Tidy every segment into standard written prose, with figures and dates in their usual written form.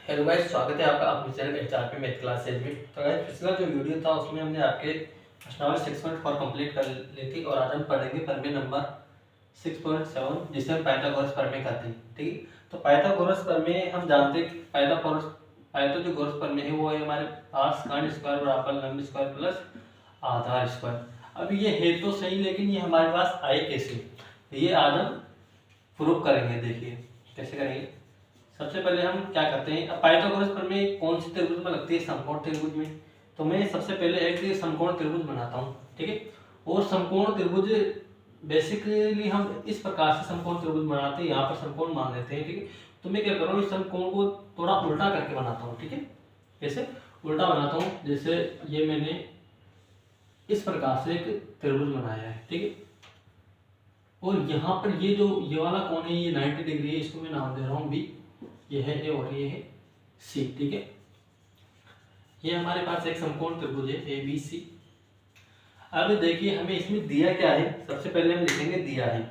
Hello guys, स्वागत है आपका अपने चैनल एचआरपी मैथ क्लासेज में। तो गाइस, पिछला जो वीडियो था उसमें हमने आपके प्रश्नावली 6.4 कंप्लीट कर ली थी और आज हम पढ़ेंगे प्रमेय नंबर 6.7 जिसे हम पाइथागोरस प्रमेय कहते हैं। ठीक है, तो पाइथागोरस प्रमेय हम जानते हैं कि पाइथागोरस प्रमेय है वो है हमारे पास कर्ण स्क्वायर बराबर लंब स्क्वायर प्लस आधार स्क्वायर। अब ये है तो सही, लेकिन ये हमारे पास आए कैसे, ये आज हम प्रूव करेंगे। देखिए कैसे करेंगे। सबसे पहले हम क्या करते हैं, अब पाइथागोरस प्रमेय कौन सी त्रिभुज में लगती है? समकोण त्रिभुज में। तो मैं सबसे पहले एक समकोण त्रिभुज बनाता हूँ। ठीक है, और समकोण त्रिभुज बेसिकली हम इस प्रकार से समकोण त्रिभुज बनाते हैं, यहाँ पर समकोण मान लेते हैं। ठीक है, तो मैं क्या कर रहा हूँ, इस समकोण को थोड़ा उल्टा करके बनाता हूँ। ठीक है, कैसे उल्टा बनाता हूँ, जैसे ये मैंने इस प्रकार से एक त्रिभुज बनाया है। ठीक है, और यहाँ पर ये वाला कोण है, ये 90 डिग्री है, इसको मैं नाम दे रहा हूँ बी। ये है ए और ये है सी। ठीक है, ये हमारे पास एक समकोण त्रिभुज है ए बी सी। अब देखिए हमें इसमें दिया क्या है, सबसे पहले हम लिखेंगे दिया है।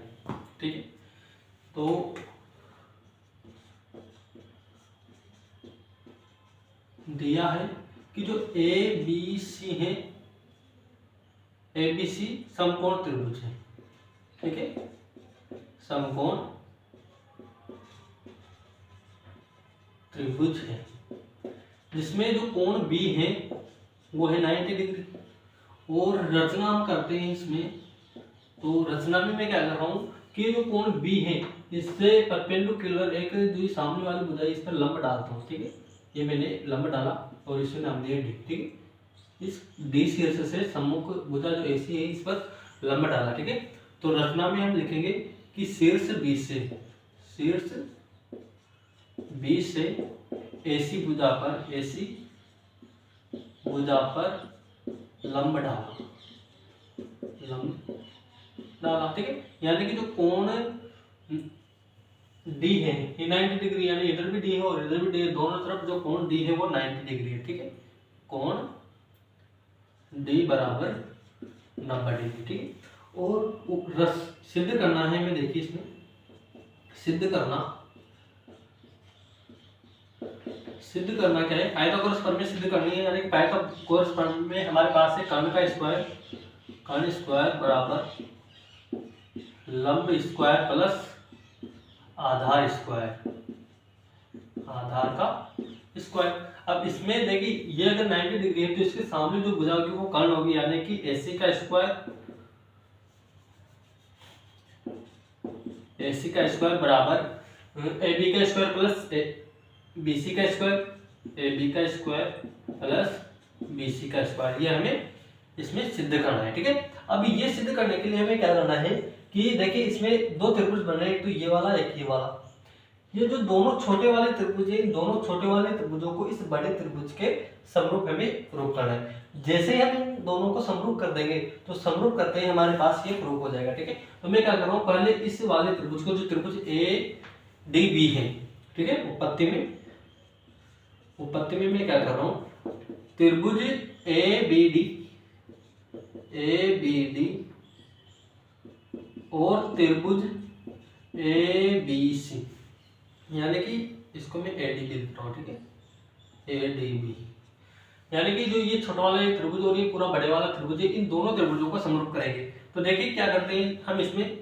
ठीक है, तो दिया है कि जो ए बी सी है, ए बी सी समकोण त्रिभुज है। ठीक है, समकोण त्रिभुज है जिसमें जो कोण बी है वो है 90 डिग्री। और रचना हम करते हैं इसमें, तो रचना में मैं क्या कर रहा हूँ कि जो कोण बी है इससे परपेंडिकुलर एक जो सामने वाली भुजा इस पर लंब डालता हूँ। ठीक है, ये मैंने लंब डाला और इसे नाम दिया डी। ठीक है, इस डी शीर्ष से सम्मुख भुजा जो एसी है इस पर लंब डाला। ठीक है, तो रचना में हम लिखेंगे कि शीर्ष बी से एसी भुजा पर लंब डाला। ठीक है, यानी कि जो कोण डी है ये 90 डिग्री, यानी इधर भी डी है और इधर भी डी है, दोनों तरफ जो कोण डी है वो 90 डिग्री है। ठीक है, कोण डी बराबर 90 डिग्री। ठीक है, और सिद्ध करना है हमें। देखिए इसमें सिद्ध करना क्या है, पाइथागोरस प्रमेय सिद्ध करनी है। यानी कि पाइथागोरस प्रमेय में हमारे पास है कर्ण स्क्वायर बराबर लंब स्क्वायर प्लस आधार का स्क्वायर। अब इसमें देखिए ये अगर 90 डिग्री है तो इसके सामने जो भुजा होगी वो कर्ण होगी, यानी कि एसी का स्क्वायर बराबर ए बी का स्क्वायर प्लस बीसी का स्क्वायर, ए बी का स्क्वायर प्लस बीसी का स्क्वायर। ये हमें इसमें सिद्ध करना है। ठीक है, अब ये सिद्ध करने के लिए हमें क्या करना है कि देखिए इसमें दो त्रिभुज बन रहे हैं, एक तो ये वाला एक ये वाला। ये जो दोनों छोटे वाले त्रिभुज है, इन दोनों छोटे वाले त्रिभुजों को इस बड़े त्रिभुज के समरूप हमें प्रूव करना है। जैसे ही हम इन दोनों को समरूप कर देंगे तो समरूप करते ही हमारे पास ये प्रूव हो जाएगा। ठीक है, तो मैं क्या कर रहा हूँ, पहले इस वाले त्रिभुज को, जो त्रिभुज ए डी बी है, ठीक है, उपपत्ति में मैं क्या कर रहा हूँ, त्रिभुज ए बी डी और त्रिभुज ए बी सी, यानी कि इसको मैं ए डी बी लिख रहा हूँ। ठीक है, ए डी बी, यानी कि जो ये छोटा वाला त्रिभुज और ये पूरा बड़े वाला त्रिभुज है, इन दोनों त्रिभुजों को समरूप करेंगे। तो देखिए क्या करते हैं हम, इसमें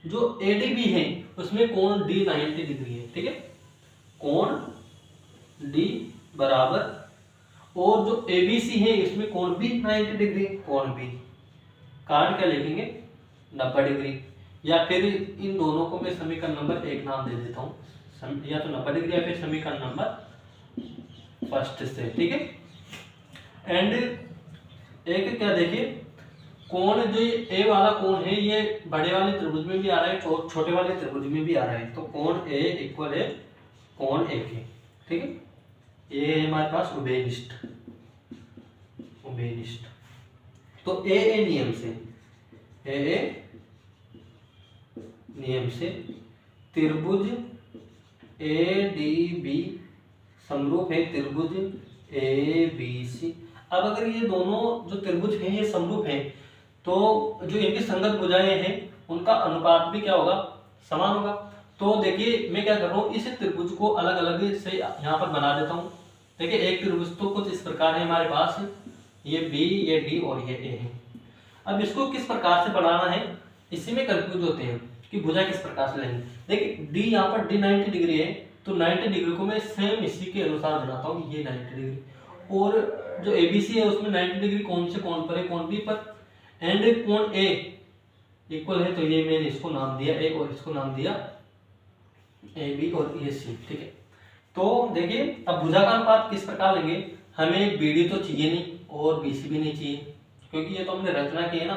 जो ए डी बी है उसमें कोण डी 90 डिग्री है। ठीक है, कोण डी बराबर, और जो ए बी सी है इसमें कोण बी 90 डिग्री, कोण बी काट क्या लिखेंगे 90 डिग्री, या फिर इन दोनों को मैं समीकरण नंबर 1 नाम दे देता हूँ, या तो 90 डिग्री या फिर समीकरण नंबर फर्स्ट से। ठीक है, एंड एक क्या देखिए, कोण जो ए वाला कोण है ये बड़े वाले त्रिभुज में भी आ रहा है, छोटे वाले त्रिभुज में भी आ रहा है, तो कोण ए इक्वल है कोण ए के। ठीक है, ये है हमारे पास उभयनिष्ठ। तो ए नियम से त्रिभुज ए डी बी समरूप है त्रिभुज ए बी सी। अब अगर ये दोनों जो त्रिभुज हैं ये समरूप हैं तो जो इनकी संगत भुजाएं हैं उनका अनुपात भी क्या होगा, समान होगा। तो देखिए मैं क्या कर रहा हूँ, इस त्रिभुज को अलग अलग से यहाँ पर बना देता हूँ। देखिए एक त्रिभुज तो कुछ इस प्रकार है हमारे पास, ये बी, ये डी और ये ए है। अब इसको किस प्रकार से बनाना है, इसी में कंफ्यूज होते हैं कि भुजा किस प्रकार से लेंगे। देखिए डी, यहाँ पर डी 90 डिग्री है, तो 90 डिग्री को मैं सेम इसी के अनुसार बनाता हूँ, ये 90 डिग्री। और जो एबीसी है उसमें 90 डिग्री कौन से कोण पर है, कोण बी पर, एंड कोण ए इक्वल है, तो ये मैंने इसको नाम दिया ए और इसको नाम दिया ए बी और ये सी। ठीक है, तो देखिए अब भुजा का अनुपात किस प्रकार लेंगे, हमें बीडी तो चाहिए नहीं और बीसी भी नहीं चाहिए, क्योंकि ये तो हमने रचना की है ना।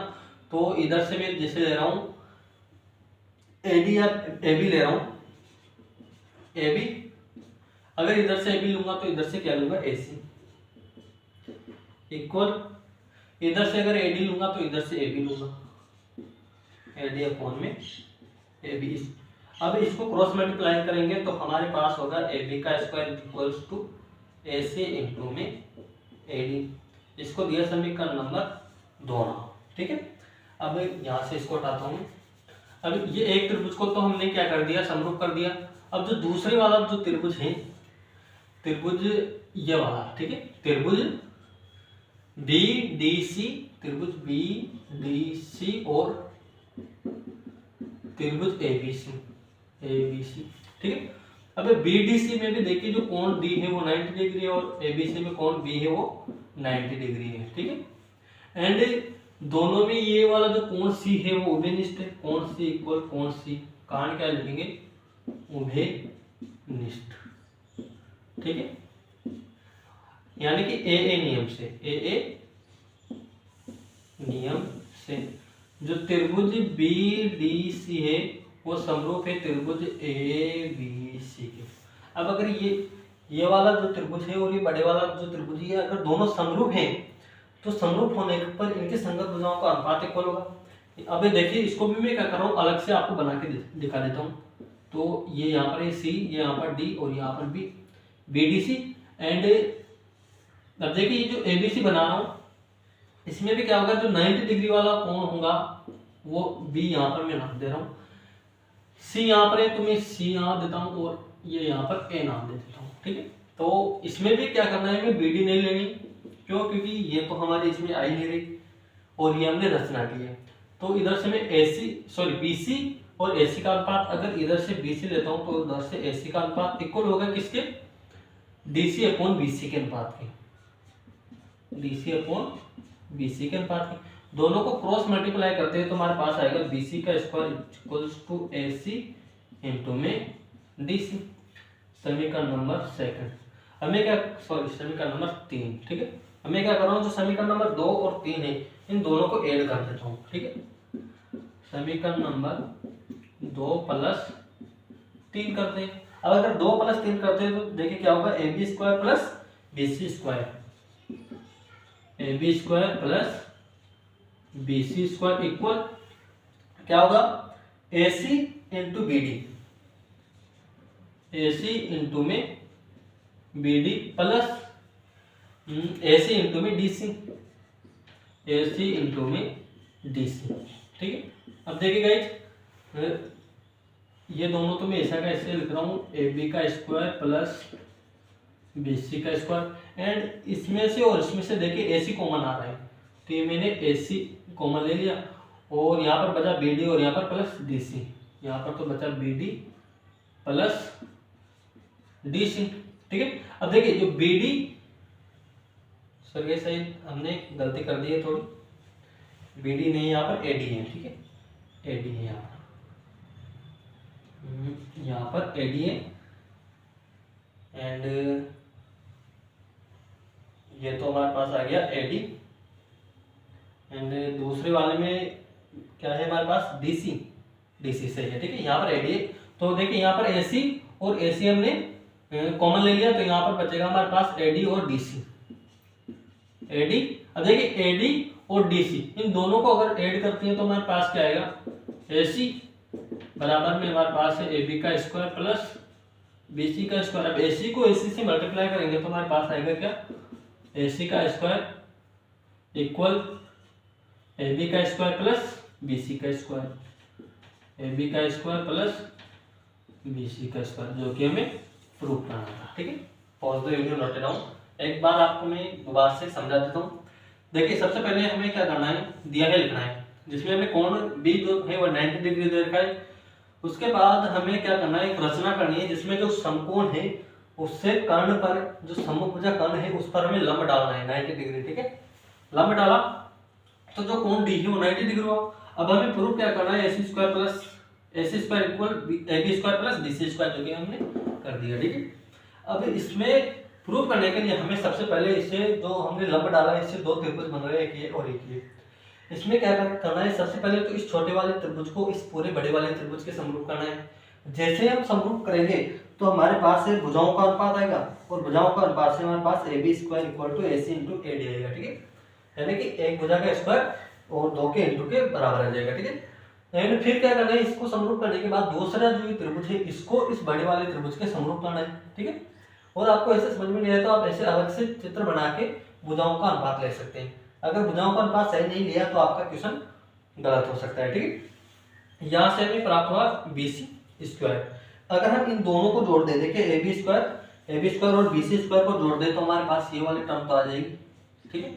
तो इधर से मैं जैसे ले रहा हूं एडी या एबी ले रहा हूं, एबी, अगर इधर से एबी लूंगा तो इधर से क्या लूंगा, एसी इक्वल, इधर से अगर एडी लूंगा तो इधर से एबी लूंगा, एडी अपॉन में एबी। अब इसको क्रॉस मल्टीप्लाई करेंगे तो हमारे पास होगा एबी का square equals to AC into में एडी। इसको दिया समीकरण नंबर 2। ठीक है, अब यहाँ से इसको हटाता हूँ। अब ये एक त्रिभुज को तो हमने क्या कर दिया, समरूप कर दिया। अब जो दूसरे वाला जो त्रिभुज है, त्रिभुज ये वाला, ठीक है, त्रिभुज बी डी सी, त्रिभुज बी डी सी और त्रिभुज एबीसी, एबीसी। ठीक है, अब बीडीसी में भी देखिए जो कोण डी है वो 90 डिग्री है और एबीसी में कोण बी है वो 90 डिग्री है। ठीक है, एंड दोनों में ये वाला जो कोण सी है वो उभयनिष्ठ है, कोण सी इक्वल कोण सी, कारण क्या लिखेंगे, उभयनिष्ठ। ठीक है, यानी कि ए नियम से, ए नियम से जो त्रिभुज बी डी सी है वो समरूप है त्रिभुज ए बी सी के। अब अगर ये वाला जो त्रिभुज है और ये बड़े वाला जो त्रिभुज है, अगर दोनों समरूप हैं तो समरूप होने पर इनके संगत भुजाओं का अनुपात इक्वल होगा। अब देखिए इसको भी मैं क्या कर रहा हूँ, अलग से आपको बना के दिखा देता हूँ। तो ये यहाँ पर सी, ये यहाँ पर डी और यहाँ पर B, B D C. And अब देखिए ये जो एबीसी बना रहा हूँ इसमें भी क्या होगा, जो 90 डिग्री वाला कोण होगा वो बी यहाँ पर मैं नाम दे रहा हूँ, सी यहाँ पर है तो मैं सी यहाँ देता हूँ और ये यहाँ पर ए नाम दे देता हूँ। ठीक है, तो इसमें भी क्या करना है, मैं बीडी नहीं लेनी, क्यों, क्योंकि ये तो हमारे इसमें आई नहीं रही और ये हमने रचना की है। तो इधर से मैं एसी सॉरी बीसी और एसी का अनुपात, अगर इधर से बीसी लेता हूँ तो इधर से एसी का अनुपात इक्वल होगा किसके, डीसी अपॉन बीसी के अनुपात के, डीसी अपॉन बीसी के अनुपात के। दोनों को क्रॉस मल्टीप्लाई करते हैं तो हमारे पास आएगा बीसी का square equals to AC into में डीसी, समीकरण नंबर 2। हमें क्या, सॉरी समीकरण नंबर 3। ठीक है, हमें क्या कर रहा हूँ, जो समीकरण नंबर 2 और 3 है इन दोनों को ऐड कर देता हूँ। ठीक है, समीकरण नंबर 2 प्लस 3 करते हैं। अब अगर 2 प्लस 3 करते हैं तो देखिए क्या होगा, A B square plus B C square, A B square plus B C square equal क्या होगा, A C into B D, A C into में B D plus A C into में D C, A C into में D C. ठीक है, अब देखिए guys ये दोनों तो मैं ऐसा का ऐसे लिख रहा हूँ, ए बी का स्क्वायर प्लस बी सी का स्क्वायर, एंड इसमें से और इसमें से देखिए ए सी कॉमन आ रहा है तो ये मैंने ए सी कॉमन ले लिया और यहाँ पर बचा बी डी और यहाँ पर प्लस डी सी, यहाँ पर तो बचा B D plus D C. ठीक है, अब देखिए जो बी डी, सर ये सही हमने गलती कर दी है थोड़ी, बी डी नहीं यहाँ पर ए डी है। ठीक है, ए डी है यहाँ पर ए डी है, एंड ये तो हमारे पास आ गया ए डी, एंड दूसरे वाले में क्या है हमारे पास, डीसी, डीसी सही है। ठीक है, यहाँ पर एडी, तो देखिए यहाँ पर एसी और एसी हमने कॉमन ले लिया तो यहाँ पर बचेगा हमारे पास एडी और डीसी, एडी। अब देखिए एडी और डीसी इन दोनों को अगर ऐड करते हैं तो हमारे पास क्या आएगा, एसी बराबर में हमारे पास है ए बी का स्क्वायर प्लस बी सी का स्क्वायर। अब एसी को एसी से मल्टीप्लाई करेंगे तो हमारे पास आएगा क्या, एसी का स्क्वायर इक्वल ए बी का स्क्वायर प्लस बी सी का स्क्वायर, ए बी का स्क्वायर प्लस BC का स्क्वायर, जो कि हमें प्रूव करना था। ठीक है, pause the video, note down. एक बार आपको मैं दोबारा से समझा देता हूँ। देखिए सबसे पहले हमें क्या करना है, दिया है लिखना है, जिसमें हमें कोण बी जो है वो 90 डिग्री दे रखा है। उसके बाद हमें क्या करना है, एक रचना करनी है जिसमें जो समकोण है उससे कर्ण पर, जो समभुजा कर्ण है उस पर हमें लंब डालना है 90 डिग्री। ठीक है, लंब डाला तो जो कोण डी है वो 90 डिग्री हुआ। अब हमें प्रूफ क्या करना है, AC square plus AC square equal AB square plus BC square, जो कि हमने कर दिया। ठीक है, अब इसमें प्रूव करने के लिए हमें सबसे पहले इसे जो हमने लंब डाला है इससे दो त्रिभुज बन रहे हैं, एक ये और एक ये। इसमें क्या करना है, सबसे पहले तो इस छोटे वाले त्रिभुज को इस पूरे बड़े वाले त्रिभुज के समरूप करना है। जैसे हम समरूप करेंगे तो हमारे पास से भुजाओं का अनुपात आएगा, और भुजाओं का अनुपात से हमारे पास AB square equal to AC into AD आएगा। ठीक है, यानी कि एक भुजा का स्क्वायर और दो के इंटू के बराबर आ जाएगा। ठीक है, एंड फिर क्या करना है, इसको समरूप करने के बाद दूसरा जो त्रिभुज है इसको इस बड़े वाले त्रिभुज के समरूप करना है। ठीक है, और आपको ऐसे समझ में नहीं आया तो आप ऐसे अलग से चित्र बना के भुजाओं का अनुपात ले सकते हैं। अगर भुजाओं का अनुपात सही नहीं लिया तो आपका क्वेश्चन गलत हो सकता है। ठीक है, यहाँ से हमें प्राप्त हुआ BC स्क्वायर। अगर हम इन दोनों को जोड़ दें, देखिए AB स्क्वायर और BC स्क्वायर को जोड़ दें तो हमारे पास ये वाली टर्म तो आ जाएगी। ठीक है,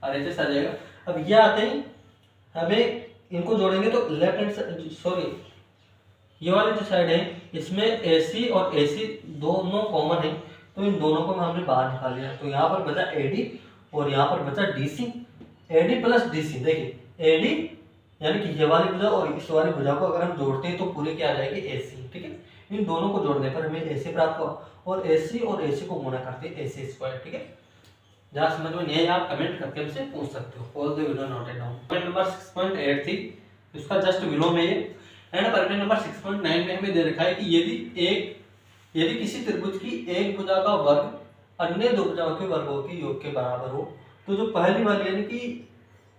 RHS आ जाएगा। अब ये आते ही हमें इनको जोड़ेंगे तो लेफ्ट हैंड, सॉरी ये वाली जो साइड है इसमें AC और AC दोनों कॉमन है, तो इन दोनों को हमने बाहर निकाल लिया। तो यहाँ पर बचा AD और यहाँ पर बचा DC। AD प्लस DC, देखिए AD यानी कि ये वाली भुजा और इस वाली भुजा को अगर हम जोड़ते हैं तो पूरे क्या आ जाएगी AC। ठीक है, इन दोनों को जोड़ने पर हमें AC प्राप्त हुआ, और AC और AC को गुणा करते हैं AC स्क्वायर। ठीक है, जहाँ समझ में नहीं है आप कमेंट करके हमसे पूछ सकते हो। All the video noted down. Point number 6.8 थी, इसका जस्ट बिलो में ये। एंड पॉइंट नंबर 6.9 में हमें दे रखा है कि यदि किसी त्रिभुज की एक भुजा का वर्ग अन्य दो भुजाओं के वर्गों के योग के बराबर हो, तो जो पहली वाली यानी कि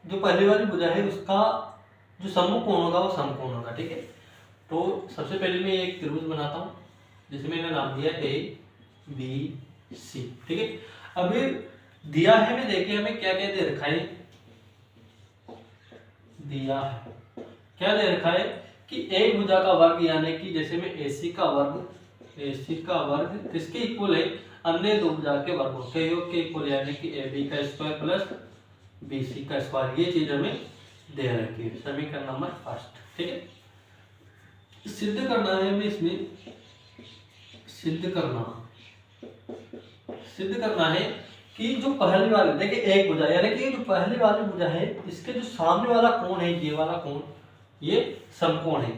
जो पहली वाली भुजा है उसका जो समकोण होगा वो समकोण होगा। ठीक है, तो सबसे पहले मैं एक त्रिभुज बनाता हूँ जिसे मैंने नाम दिया ABC। ठीक है, अभी दिया है में देखिए हमें क्या क्या दे रखा है, दिया है क्या दे रखा है कि एक भुजा का वर्ग यानी कि जैसे में AC का वर्ग किसके इक्वल है, अन्य दो भुजा के वर्गों के योग के इक्वल, यानी कि AB का स्क्वायर प्लस BC का स्क्वायर। ये चीज हमें दे रखी है, समीकरण नंबर फर्स्ट। ठीक है, सिद्ध करना है हमें, इसमें सिद्ध करना है कि जो पहली वाली, देखिए एक भुजा यानी कि जो पहली वाली भुजा है इसके जो सामने वाला कोण है, ये वाला कोण, ये समकोण है।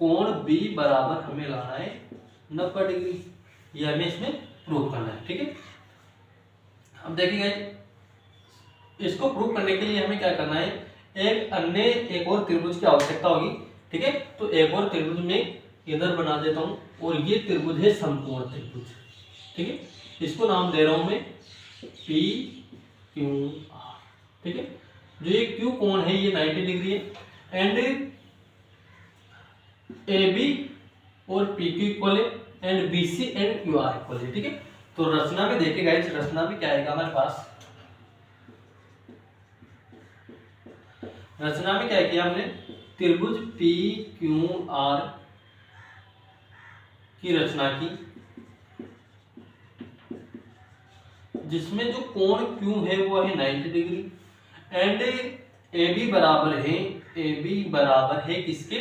कोण B बराबर हमें लाना है 90 डिग्री, ये हमें इसमें प्रूव करना है। ठीक है, अब देखिए इसको प्रूव करने के लिए हमें क्या करना है, एक और त्रिभुज की आवश्यकता होगी। ठीक है, तो एक और त्रिभुज में इधर बना देता हूं, और ये त्रिभुज है समकोण त्रिभुज। ठीक है, इसको नाम दे रहा हूं मैं PQR। ठीक है, जो ये Q कोण है ये 90 डिग्री है, एंड AB और PQ इक्वल है, and BC and QR equal है। ठीक है, तो रचना में देखेगा, इस रचना में क्या आएगा हमारे पास, रचना में क्या किया हमने, त्रिभुज PQR की रचना की, जिसमें जो कोण Q है वो है 90 डिग्री, एंड AB बराबर है किसके,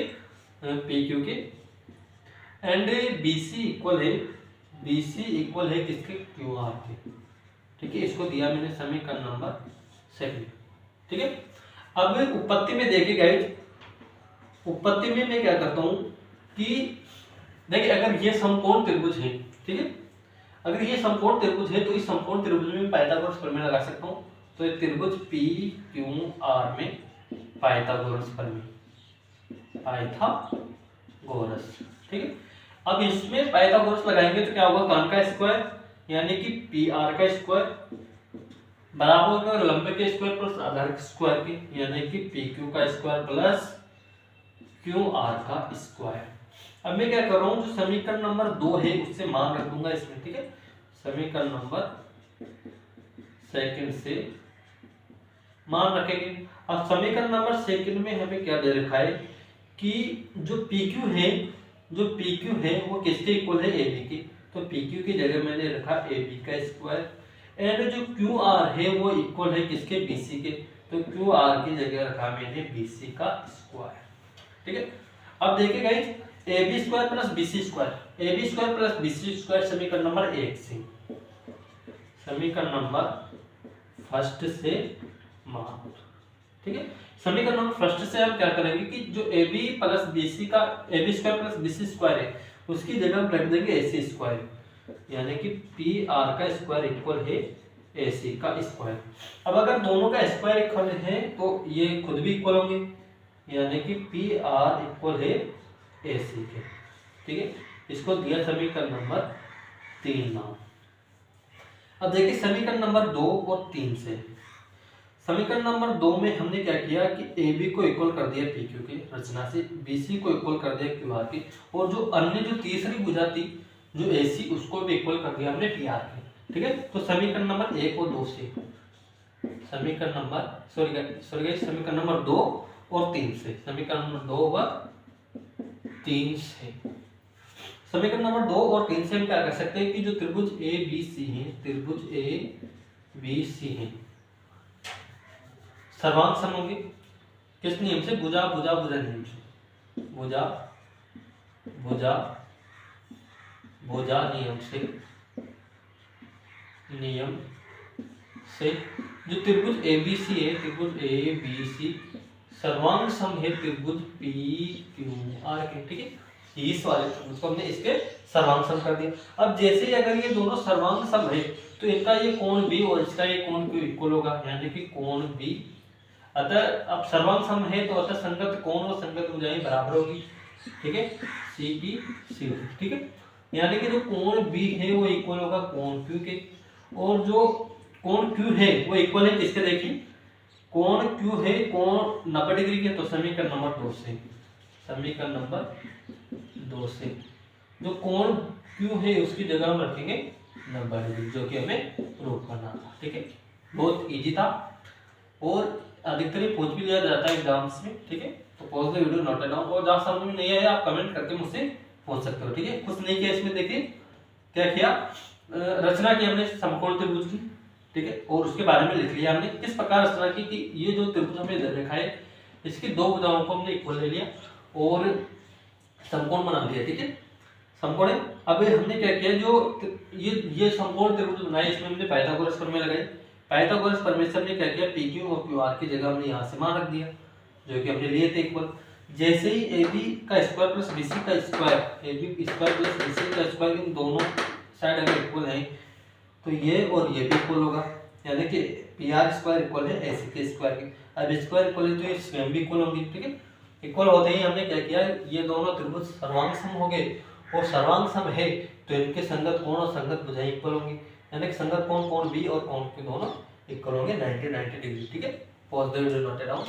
PQ के, एंड BC इक्वल है किसके, QR के। ठीक है, इसको दिया मैंने समीकरण नंबर 7। ठीक है, अब उत्पत्ति में देखिए गाइस, उत्पत्ति में मैं क्या करता हूं कि देखिए अगर ये समकोण त्रिभुज है, ठीक है, अगर ये समकोण त्रिभुज है तो इस समकोण त्रिभुज में पाइथागोरस प्रमेय लगा सकता हूं। तो ये त्रिभुज PQR में पाइथागोरस प्रमेय, पाइथागोरस। ठीक है, अब इसमें पाइथागोरस लगाएंगे तो क्या होगा, कर्ण का स्क्वायर यानी कि PR का स्क्वायर बराबर होगा लंब के स्क्वायर प्लस आधार के स्क्वायर के, यानी कि PQ का स्क्वायर प्लस QR का स्क्वायर। अब मैं क्या कर रहा हूं, जो समीकरण नंबर 2 है उससे मान रख दूंगा इसमें। ठीक है, समीकरण नंबर 2 से मान रखेंगे। अब समीकरण नंबर 2 में हमें क्या दे रखा है कि जो PQ है जो पी क्यू है वो किसके इक्वल है, ए बी के। तो पी क्यू की जगह मैंने रखा ए बी का स्क्वायर, एंड जो क्यू आर है वो इक्वल है किसके, बी सी के। तो क्यू आर की जगह रखा मैंने बी सी का स्क्वायर। ठीक है, अब देखिए guys, A B square plus B C square, A B square plus B C square समीकरण नंबर 1 से, समीकरण नंबर फर्स्ट से मान। ठीक है, समीकरण नंबर फर्स्ट से हम क्या करेंगे कि जो A B plus B C का, A B square plus B C square है उसकी जगह हम रख देंगे ए सी स्क्वायर, यानी कि पी आर का स्क्वायर इक्वल है ए सी का स्क्वायर। अब अगर दोनों का स्क्वायर इक्वल है तो ये खुद भी इक्वल होंगे, यानी कि पी आर इक्वल है ए सी के। ठीक है, इसको दिया समीकरण नंबर 3 नाम। अब देखिए समीकरण नंबर 2 और 3 से, समीकरण नंबर 2 में हमने क्या किया कि ए बी को इक्वल कर दिया पी क्यू की रचना से, बी सी को इक्वल कर दिया क्यू आर की, और जो अन्य जो तीसरी भुजा थी जो ए सी उसको भी इक्वल कर दिया हमने पी आर की। ठीक है, तो समीकरण नंबर 1 और 2 से, समीकरण नंबर समीकरण नंबर 2 और 3 से, समीकरण नंबर 2 और 3 से, समीकरण नंबर 2 और 3 से हम क्या कर सकते हैं कि जो त्रिभुज ए बी सी है, त्रिभुज ए बी सी है, सर्वांग सम होंगे किस नियम से, भुजा भुजा भुजा नियम से, भुजा भुजा भुजा नियम से, नियम से जो त्रिभुज ए बी सी है, त्रिभुज ए बी सी सर्वांग सम है त्रिभुज पी क्यू आर के। ठीक है, इस वाले त्रिभुज को हमने इसके सर्वांग सम कर दिया। अब जैसे ही अगर ये दोनों सर्वांग सम है तो इनका ये कोण बी और इसका ये कोण क्यू इक्वल होगा, यानी कि कोण बी, अतः अब सर्वांग सम है तो अतः संगत कोण और संगत भुजाएं बराबर होगी। ठीक है, सी पी सी। ठीक है, यानी कि जो कोण बी है वो इक्वल होगा कोण क्यू के, और जो कोण क्यू है वो इक्वल है किसके, देखिए कोण क्यू है कोण 90 डिग्री के। तो समीकरण नंबर 2 से, समीकरण नंबर 2 से जो कोण क्यू है उसकी जगह हम रखेंगे 90 डिग्री, जो कि हमें प्रूव करना था। ठीक है, बहुत इजी था और अधिकतर पूछ भी लिया जाता है एग्जाम्स में। ठीक है, तो pause the video, note it down, और जहां समझ में नहीं आया आप कमेंट करके मुझसे पूछ सकते हो। ठीक है, कुछ नहीं किया इसमें, देखिए क्या किया, रचना की हमने समकोण त्रिभुज की। ठीक है, और उसके बारे में लिख लिया हमने किस प्रकार रचना की कि ये जो त्रिभुज हमें इधर लिखा है इसकी दो भुजाओं को हमने इक्वल ले लिया और समकोण बना दिया। ठीक है, समकोण है। अब हमने क्या किया, जो ये समकोण त्रिभुज बनाए इसमें हमने पाइथागोरस प्रमेय लगाई। पाइथागोरस प्रमेय से हमने क्या किया, पी क्यू और क्यू आर की जगह हमने यहाँ से मान रख दिया जो कि हमने लिए थे इक्वल। जैसे ही ए बी का स्क्वायर प्लस बी सी का square, A B square plus B C का स्क्वायर, इन दोनों साइड अगर इक्वल है तो ये और ये भी इक्वल होगा, यानी कि पी आर स्क्वायर इक्वल है ए सी के स्क्वायर के। अब स्क्वायर इक्वल है तो ये स्वयं भी इक्वल होंगे। ठीक है, इक्वल होते ही हमने क्या किया, ये दोनों त्रिभुज सर्वांग सम हो गए, और सर्वांग सम है तो इनके संगत कोण और संगत भुजाएं इक्वल होंगी, यानी कि संगत कोण कोण बी और कोण क्यू दोनों इक्वल होंगे 90 डिग्री। ठीक है, pause the video, note it down.